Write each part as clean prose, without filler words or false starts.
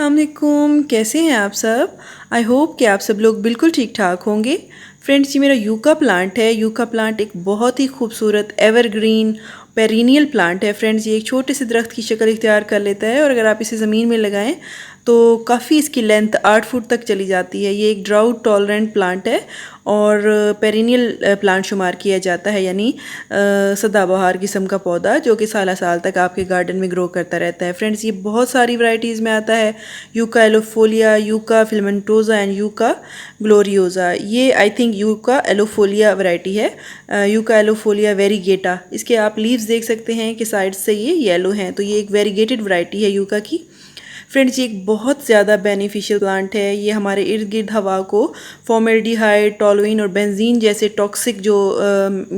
अस्सलाम वालेकुम, कैसे हैं आप सब। आई होप कि आप सब लोग बिल्कुल ठीक ठाक होंगे। फ्रेंड्स, ये मेरा यूका प्लांट है। यूका प्लांट एक बहुत ही खूबसूरत एवरग्रीन पेरिनियल प्लांट है। फ्रेंड्स, ये एक छोटे से दरख्त की शक्ल इख्तियार कर लेता है और अगर आप इसे ज़मीन में लगाएं तो काफ़ी इसकी लेंथ 8 फुट तक चली जाती है। ये एक ड्राउट टॉलरेंट प्लांट है और पेरिनियल प्लांट शुमार किया जाता है, यानी सदाबहार किस्म का पौधा जो कि साल साल तक आपके गार्डन में ग्रो करता रहता है। फ्रेंड्स, ये बहुत सारी वैरायटीज़ में आता है। Yucca aloifolia, yucca filamentosa and yucca gloriosa. ये I think yucca aloifolia variety है। Yucca aloifolia variegata. इसके आप लीव्स देख सकते हैं कि साइड से ये येलो हैं, तो ये एक वेरीगेटेड वैरायटी है यूका की। फ्रेंड्स, ये एक बहुत ज़्यादा बेनिफिशियल प्लांट है। ये हमारे इर्द गिर्द हवा को फॉर्मेल्डिहाइड, टॉलुइन और बेंजीन जैसे टॉक्सिक जो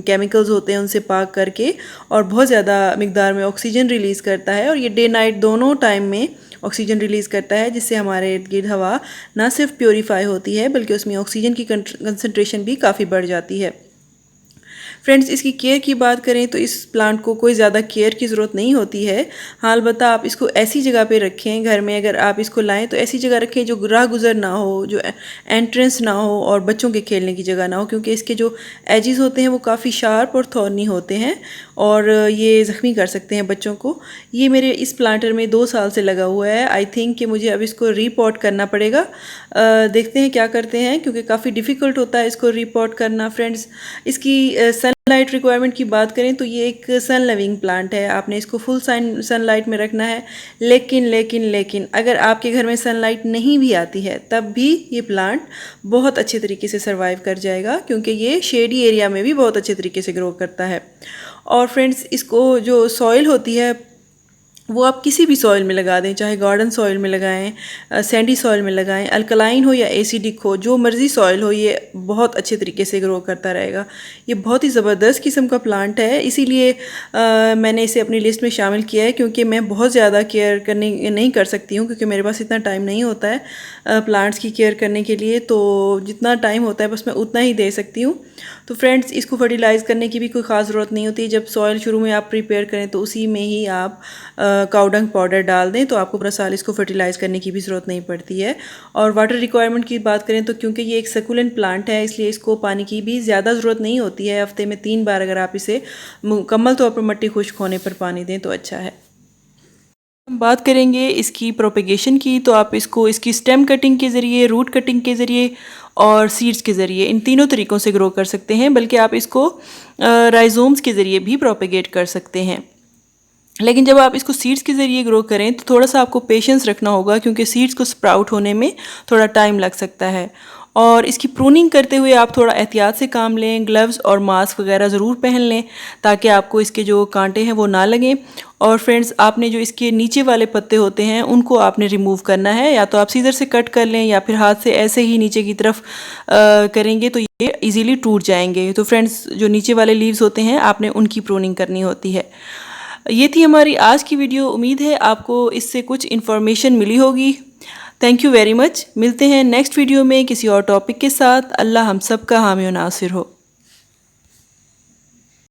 केमिकल्स होते हैं उनसे पाक करके और बहुत ज़्यादा मिकदार में ऑक्सीजन रिलीज़ करता है। और ये डे नाइट दोनों टाइम में ऑक्सीजन रिलीज़ करता है, जिससे हमारे इर्द गिर्द हवा ना सिर्फ प्योरीफाई होती है बल्कि उसमें ऑक्सीजन की कंसनट्रेशन भी काफ़ी बढ़ जाती है। फ्रेंड्स, इसकी केयर की बात करें तो इस प्लांट को कोई ज़्यादा केयर की ज़रूरत नहीं होती है। हाँ, अलबत्ता आप इसको ऐसी जगह पे रखें, घर में अगर आप इसको लाएं तो ऐसी जगह रखें जो राह गुज़र ना हो, जो एंट्रेंस ना हो और बच्चों के खेलने की जगह ना हो, क्योंकि इसके जो एजेस होते हैं वो काफ़ी शार्प और थॉर्नी होते हैं और ये ज़ख्मी कर सकते हैं बच्चों को। ये मेरे इस प्लांटर में 2 साल से लगा हुआ है। आई थिंक कि मुझे अब इसको रीपॉट करना पड़ेगा। देखते हैं क्या करते हैं, क्योंकि काफ़ी डिफ़िकल्ट होता है इसको रीपॉट करना। फ्रेंड्स, इसकी सनलाइट रिक्वायरमेंट की बात करें तो ये एक सन लविंग प्लांट है। आपने इसको फुल सनलाइट में रखना है। लेकिन अगर आपके घर में सनलाइट नहीं भी आती है तब भी ये प्लांट बहुत अच्छे तरीके से सर्वाइव कर जाएगा, क्योंकि ये शेडी एरिया में भी बहुत अच्छे तरीके से ग्रो करता है। और फ्रेंड्स, इसको जो सॉइल होती है वो आप किसी भी सॉइल में लगा दें, चाहे गार्डन सॉइल में लगाएं, सैंडी सॉइल में लगाएं, अल्कलाइन हो या एसिडिक हो, जो मर्ज़ी सॉइल हो, ये बहुत अच्छे तरीके से ग्रो करता रहेगा। ये बहुत ही ज़बरदस्त किस्म का प्लांट है, इसीलिए मैंने इसे अपनी लिस्ट में शामिल किया है, क्योंकि मैं बहुत ज़्यादा केयर करने नहीं कर सकती हूँ, क्योंकि मेरे पास इतना टाइम नहीं होता है प्लांट्स की केयर करने के लिए। तो जितना टाइम होता है बस मैं उतना ही दे सकती हूँ। तो फ्रेंड्स, इसको फर्टिलाइज़ करने की भी कोई ख़ास ज़रूरत नहीं होती। जब सॉइल शुरू में आप प्रिपेयर करें तो उसी में ही आप काउडंग पाउडर डाल दें, तो आपको पूरा साल इसको फर्टिलाइज़ करने की भी ज़रूरत नहीं पड़ती है। और वाटर रिक्वायरमेंट की बात करें तो क्योंकि ये एक सकुलेंट प्लांट है, इसलिए इसको पानी की भी ज़्यादा ज़रूरत नहीं होती है। हफ्ते में 3 बार अगर आप इसे मुकम्मल तौर पर मिट्टी खुश्क होने पर पानी दें तो अच्छा है। हम बात करेंगे इसकी प्रोपेगेशन की, तो आप इसको इसकी स्टेम कटिंग के ज़रिए, रूट कटिंग के ज़रिए और सीड्स के ज़रिए, इन तीनों तरीक़ों से ग्रो कर सकते हैं। बल्कि आप इसको राइजोम्स के ज़रिए भी प्रोपेगेट कर सकते हैं। लेकिन जब आप इसको सीड्स के ज़रिए ग्रो करें तो थोड़ा सा आपको पेशेंस रखना होगा, क्योंकि सीड्स को स्प्राउट होने में थोड़ा टाइम लग सकता है। और इसकी प्रूनिंग करते हुए आप थोड़ा एहतियात से काम लें, ग्लव्स और मास्क वगैरह ज़रूर पहन लें ताकि आपको इसके जो कांटे हैं वो ना लगें। और फ्रेंड्स, आपने जो इसके नीचे वाले पत्ते होते हैं उनको आपने रिमूव करना है, या तो आप सीजर से कट कर लें या फिर हाथ से ऐसे ही नीचे की तरफ करेंगे तो ये इजीली टूट जाएंगे। तो फ्रेंड्स, जो नीचे वाले लीव्स होते हैं आपने उनकी प्रूनिंग करनी होती है। ये थी हमारी आज की वीडियो। उम्मीद है आपको इससे कुछ इन्फॉर्मेशन मिली होगी। Thank you very much. मिलते हैं नेक्स्ट वीडियो में किसी और टॉपिक के साथ। अल्लाह हम सब का हामी और नासिर हो।